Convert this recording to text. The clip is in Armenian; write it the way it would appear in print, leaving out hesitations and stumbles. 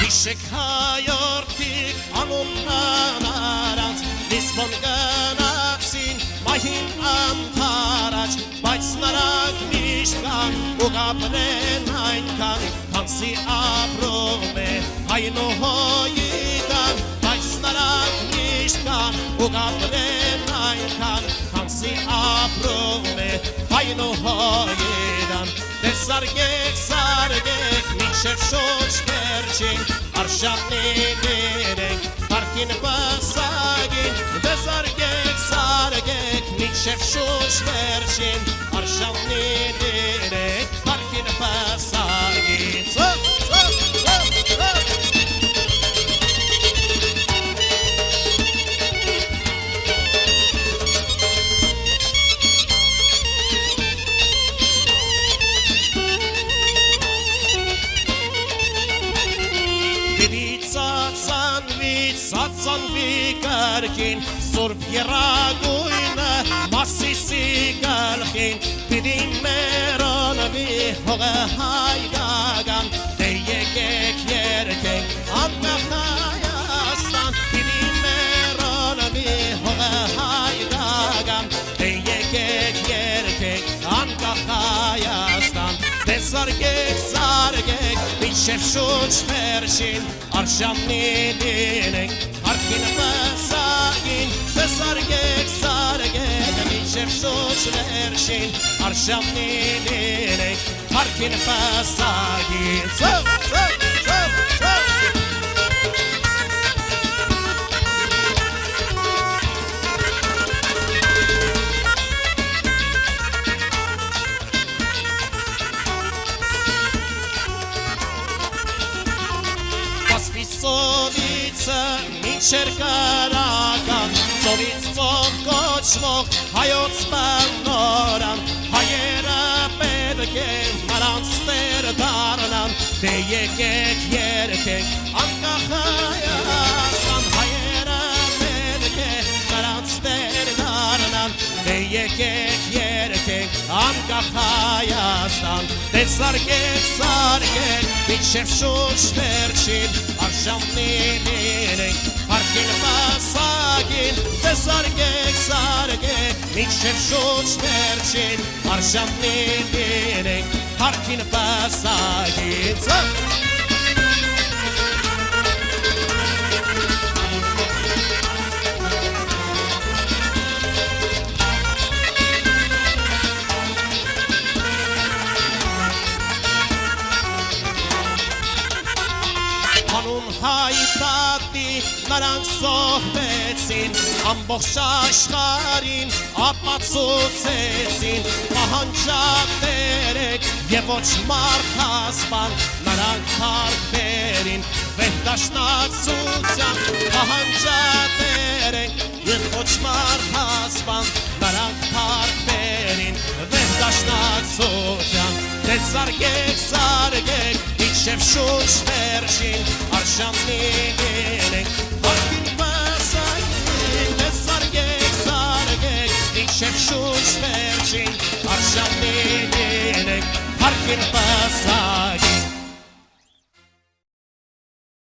Իշեք հայորդիկ անուննան արանց Լիսբոն գնացին մահին անթարաջ Բայց նրանք միշտ կան ու կապրեն այնքան Քանսի ապրում է այն ու հոյիտան Բայց նրանք միշտ կան ու կապրեն այնքան Քանսի ապրում է այն ու հոյիտան Դե սարգեք մինչև շոչ կերջին Արշանին իրենք պարկին պասագին Դե սարգեք մինչև շոչ կերջին Արշանին իրենք պարկին պասագին Սացանվի կարգին, սուրբ երագույնը մասիսի գալխին Պիդի մերոնվի հողը հայգագան Դե եկեք երկենք անկախ Հայաստան Պիդի մերոնվի հողը հայգագան Դե եկեք երկենք անկախ Հայաստան Դե սարգեք մինչև շուչ վերջին Արշանին իրենք Հարկին պասագին Դե սարգեք մինչև շուչ վերջին Արշանին իրենք Հարկին պասագին Սովիցը մինչեր կարական Ծովից ծով կոչվող հայոց բանորան Հայերը պետք է նրանց տեր դառնան Դե եկեք երկենք անկախ Հայաստան Հայերը պետք է նրանց տեր դառնան Դե եկեք երկենք անկախ Հայաստան Դե սարգեք մինչև շուչ վերջին Արշանին իրենք Հարկին պասագին Դե սարգեք մինչև շուչ վերջին Արշանին իրենք Հարկին պասագին Հայտատի նրանք սոհվեցին Ամբողջ աշխարհին ապացուցեցին Պահանջատերեք և ոչ մարդասպան Նրանք հարբերին վեհդաշնակցության Պահանջատերեք և ոչ մարդասպան Նրանք հարբերին վեհդաշնակցության Դե սարգեք մինչև շուչ վերջին Արշանին իրենք Հարկին պասագին Դե սարգեք մինչև շուչ վերջին Արշանին իրենք Հարկին պասագին